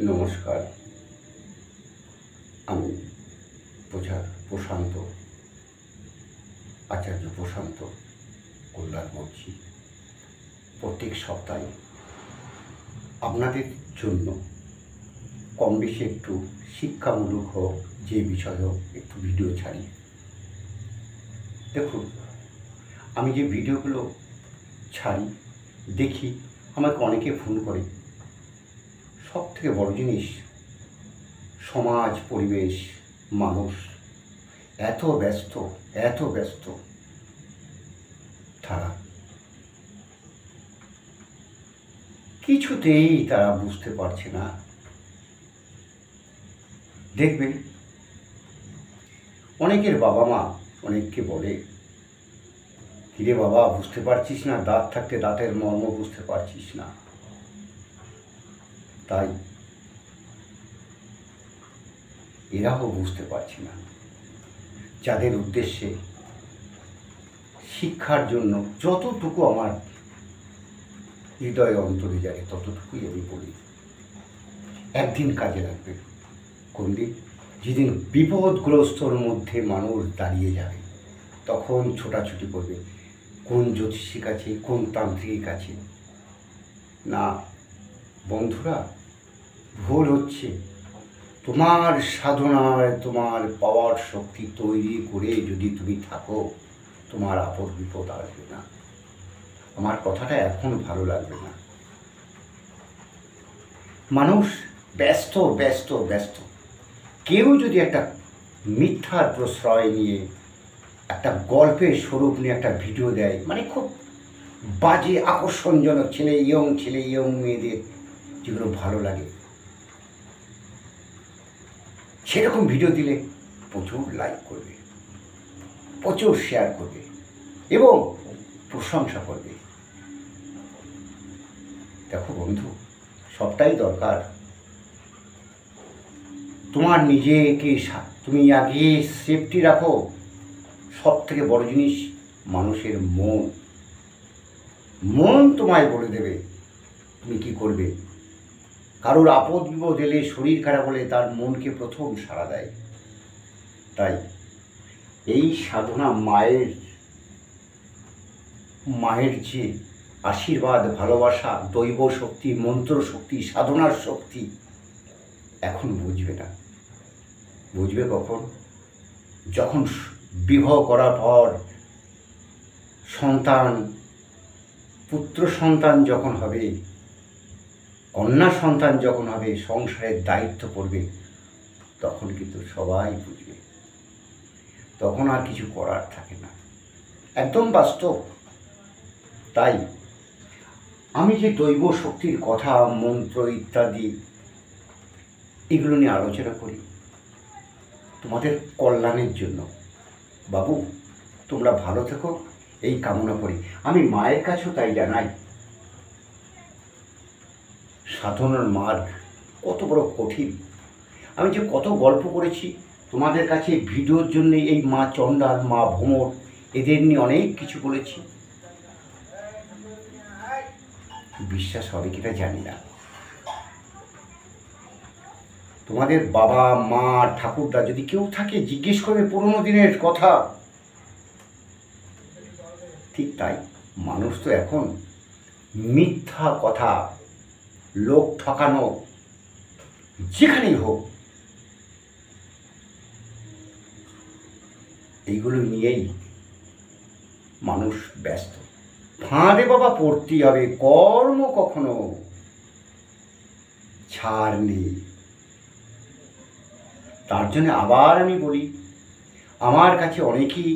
নমস্কার। আমি প্রশান্ত আচার্য প্রশান্ত কল্যাণ বলছি। প্রত্যেক সপ্তাহে আপনাদের জন্য কম বেশি একটু শিক্ষামূলক হোক, যে বিষয় হোক, একটু ভিডিও ছাড়ি। দেখুন, আমি যে ভিডিওগুলো ছাড়ি দেখি, আমাকে অনেকে ফোন করে। সব থেকে বড় জিনিস, সমাজ, পরিবেশ, মানুষ এত ব্যস্ত তারা কিছুতেই তারা বুঝতে পারছে না। দেখবেন, অনেকের বাবা মা অনেককে বলে, কিরে বাবা, বুঝতে পারছিস না? দাঁত থাকতে দাঁতের মর্ম বুঝতে পারছিস না। তাই এরাও বুঝতে পারছে না। যাদের উদ্দেশ্যে শিক্ষার জন্য যতটুকু আমার হৃদয় অন্তরে যায়, ততটুকুই আমি বলি, একদিন কাজে লাগবে। কোন দিন? যেদিন বিপদগ্রস্তর মধ্যে মানুষ দাঁড়িয়ে যাবে, তখন ছোটাছুটি করবে কোন জ্যোতিষীর কাছে, কোন তান্ত্রিকের কাছে। না বন্ধুরা, ভুল হচ্ছে। তোমার সাধনায় তোমার পাওয়ার শক্তি তৈরি করে যদি তুমি থাকো, তোমার আপদ বিপদ আসবে না। আমার কথাটা এখন ভালো লাগবে না। মানুষ ব্যস্ত। কেউ যদি একটা মিথ্যার প্রশ্রয় নিয়ে, একটা গল্পের স্বরূপ নিয়ে একটা ভিডিও দেয়, মানে খুব বাজে আকর্ষণজনক, ছেলে ইয়ং মেয়েদের যেগুলো ভালো লাগে, সেরকম ভিডিও দিলে প্রচুর লাইক করবে, প্রচুর শেয়ার করবে এবং প্রশংসা করবে। দেখো বন্ধু, সবটাই দরকার। তোমার নিজেকে তুমি আগে সেফটি রাখো। সব থেকে বড় জিনিস মানুষের মন তোমায় বলে দেবে তুমি কি করবে। কারোর আপদ বিপদ এলে, শরীর খারাপ হলে তার মনকে প্রথম সাড়া দেয়। তাই এই সাধনা মায়ের যে আশীর্বাদ, ভালোবাসা, দৈব শক্তি, মন্ত্র শক্তি, সাধনার শক্তি এখন বুঝবে না। বুঝবে কখন? যখন বিবাহ করার পর পুত্র সন্তান যখন হবে, কন্যা সন্তান যখন হবে, সংসারের দায়িত্ব পড়বে, তখন কিন্তু সবাই বুঝবে। তখন আর কিছু করার থাকে না। একদম বাস্তব। তাই আমি যে দৈব শক্তির কথা, মন্ত্র ইত্যাদি এগুলো নিয়ে আলোচনা করি তোমাদের কল্যাণের জন্য। বাবু, তোমরা ভালো থেকো, এই কামনা করি। আমি মায়ের কাছেও তাই জানাই, সাধনার মার্গ কত বড় কঠিন। আমি যে কত গল্প করেছি তোমাদের কাছে ভিডিওর জন্য, এই মা চণ্ডাল, মা ভ্রমর, এদের নিয়ে অনেক কিছু বলেছি। বিশ্বাস হবে কিনা জানি না। তোমাদের বাবা মা ঠাকুরদা যদি কেউ থাকে, জিজ্ঞেস করবে পুরোনো দিনের কথা। ঠিক তাই, মানুষ তো এখন মিথ্যা কথা, লোক ঠকানো, যেখানেই হোক এইগুলো নিয়েই মানুষ ব্যস্ত। ফাঁদে বাবা পড়তেই হবে, কর্ম কখনো ছাড় নেই। তার জন্য আবার আমি বলি, আমার কাছে অনেকেই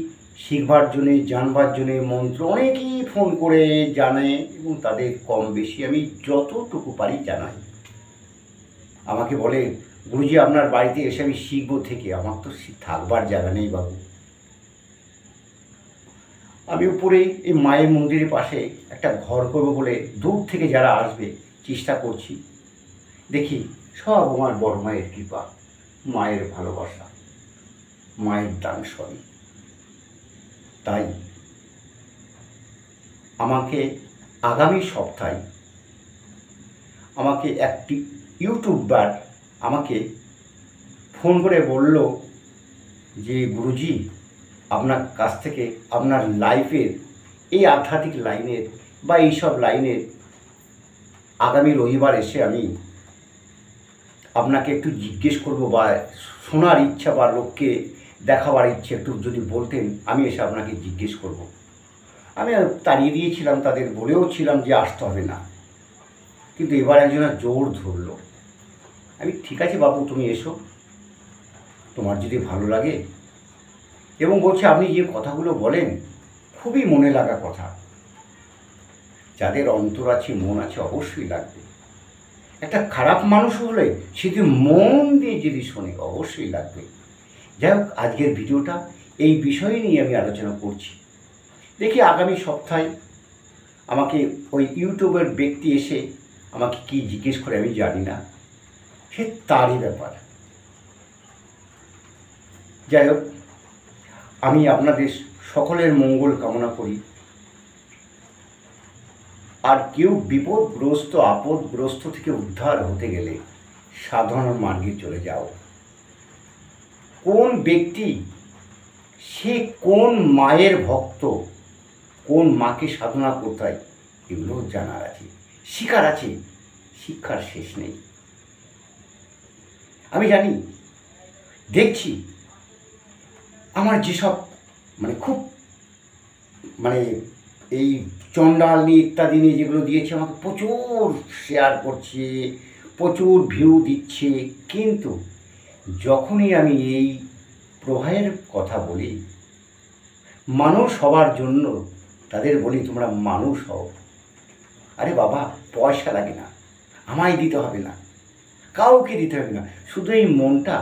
শিখবার জন্যে, জানবার জন্যে মন্ত্র অনেকেই ফোন করে জানে, এবং তাদের কম বেশি আমি যতটুকু পারি জানাই। আমাকে বলে, গুরুজি আপনার বাড়িতে এসে আমি শিখবো থেকে। আমার তো থাকবার জায়গা নেই বাবু। আমি উপরে এই মায়ের মন্দিরের পাশে একটা ঘর করবো বলে দূর থেকে যারা আসবে চেষ্টা করছি। দেখি সব আমার বড় মায়ের কৃপা, মায়ের ভালোবাসা, মায়ের দান সবই। তাই আমাকে আগামী সপ্তাহে আমাকে একটি ইউটিউবার আমাকে ফোন করে বলল যে গুরুজি, আপনার কাছ থেকে আপনার লাইফের এই আধ্যাত্মিক লাইনের বা এইসব লাইনের আগামী রবিবার এসে আমি আপনাকে একটু জিজ্ঞেস করব বা শোনার ইচ্ছা বা লোককে দেখাবার ইচ্ছে একটু যদি বলতেন, আমি এসে আপনাকে জিজ্ঞেস করব। আমি তাড়িয়ে দিয়েছিলাম, তাদের বলেও ছিলাম যে আসতে হবে না, কিন্তু এবার একজনের জোর ধরলো। আমি ঠিক আছে বাবু, তুমি এসো, তোমার যদি ভালো লাগে। এবং বলছে আপনি যে কথাগুলো বলেন খুবই মনে লাগা কথা, যাদের অন্তর আছে, মন আছে, অবশ্যই লাগবে। একটা খারাপ মানুষ হলে সেটি মন দিয়ে যদি শোনে অবশ্যই লাগবে। যাই হোক, আজকের ভিডিওটা এই বিষয় নিয়ে আমি আলোচনা করছি। দেখি আগামী সপ্তাহে আমাকে ওই ইউটিউবের ব্যক্তি এসে আমাকে কি জিজ্ঞেস করে আমি জানি না, সে তারই ব্যাপার। যাই হোক, আমি আপনাদের সকলের মঙ্গল কামনা করি। আর কেউ বিপদগ্রস্ত আপদগ্রস্ত থেকে উদ্ধার হতে গেলে সাধনার মার্গে চলে যাও। কোন ব্যক্তি, সে কোন মায়ের ভক্ত, কোন মাকে সাধনা করতে হয়, এগুলো জানার আছে, শিখার আছে, শিক্ষার শেষ নেই। আমি জানি, দেখছি আমার যেসব খুব এই চণ্ডাল নিয়ে ইত্যাদি নিয়ে যেগুলো দিয়েছে, আমাকে প্রচুর শেয়ার করছে, প্রচুর ভিউ দিচ্ছে, কিন্তু যখনই আমি এই প্রবাহের কথা বলি, মানুষ হওয়ার জন্য তাদের বলি তোমরা মানুষ হও। আরে বাবা, পয়সা লাগে না, আমায় দিতে হবে না, কাউকে দিতে হবে না, শুধু এই মনটা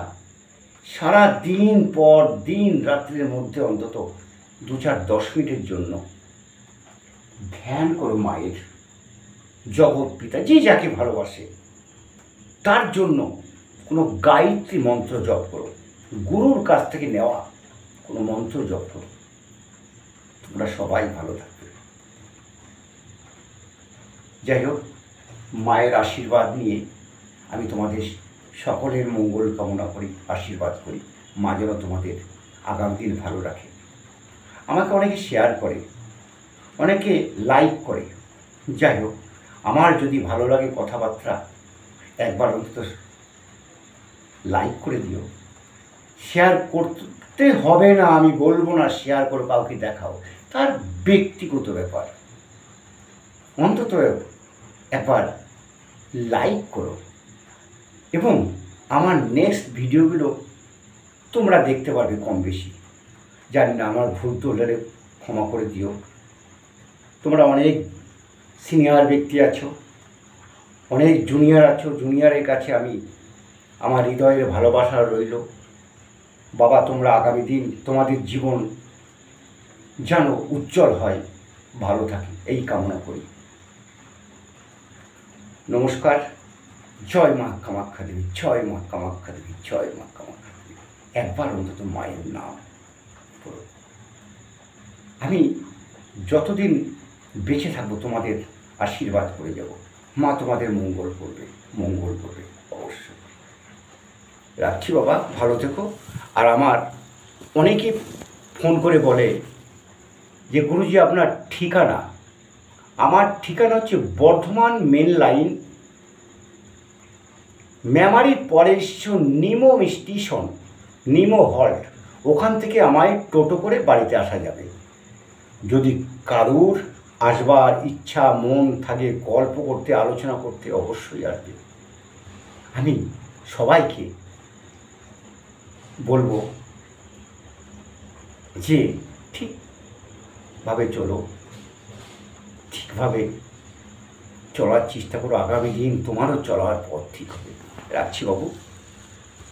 সারা দিন পর দিন রাত্রের মধ্যে অন্তত 2-4-10 মিনিটের জন্য ধ্যান করো মায়ের, জগৎ পিতা, যে যাকে ভালোবাসে তার জন্য কোনো গায়ত্রী মন্ত্র জপ করো, গুরুর কাছ থেকে নেওয়া কোনো মন্ত্র জপ করো, তোমরা সবাই ভালো থাকবে। যাই হোক, মায়ের আশীর্বাদ নিয়ে আমি তোমাদের সকলের মঙ্গল কামনা করি, আশীর্বাদ করি। মা যেন তোমাদের আগামী দিন ভালো রাখে। আমাকে অনেকে শেয়ার করে, অনেকে লাইক করে। যাই হোক, আমার যদি ভালো লাগে কথাবার্তা, একবার অন্তত লাইক করে দিও। শেয়ার করতে হবে না, আমি বলবো না শেয়ার করো, কাউকে দেখাও, তার ব্যক্তিগত ব্যাপার। অন্তত একবার লাইক করো এবং আমার নেক্সট ভিডিওগুলো তোমরা দেখতে পারবে কম বেশি। জানি না, আমার ভুল তো হলে ক্ষমা করে দিও। তোমরা অনেক সিনিয়র ব্যক্তি আছো, অনেক জুনিয়র আছো, জুনিয়রের কাছে আমি আমার হৃদয়ের ভালোবাসা রইল। বাবা, তোমরা আগামী দিন তোমাদের জীবন যেন উজ্জ্বল হয়, ভালো থাকে, এই কামনা করি। নমস্কার। জয় মা কামাখ্যা দেবী, জয় মা কামাখ্যা দেবী, জয় মা কামাখ্যা দেবী। একবার অন্তত মায়ের নাম করো। আমি যতদিন বেঁচে থাকবো তোমাদের আশীর্বাদ করে যাব। মা তোমাদের মঙ্গল করবে, মঙ্গল করবে অবশ্যই। রাখছি বাবা, ভালো থেকো। আর আমার অনেকে ফোন করে বলে যে গুরুজি আপনার ঠিকানা। আমার ঠিকানা হচ্ছে বর্ধমান মেন লাইন, মেমারির পরের স্টেশন নিমো স্টেশন, নিমো হল্ট। ওখান থেকে আমায় টোটো করে বাড়িতে আসা যাবে। যদি কারুর আসবার ইচ্ছা মন থাকে, গল্প করতে, আলোচনা করতে, অবশ্যই আসবে। আমি সবাইকে বলবো যে ঠিকভাবে চলো, ঠিকভাবে চলার চেষ্টা করো। আগামী দিন তোমারও চলার পথ ঠিক হবে। রাখছি বাবু।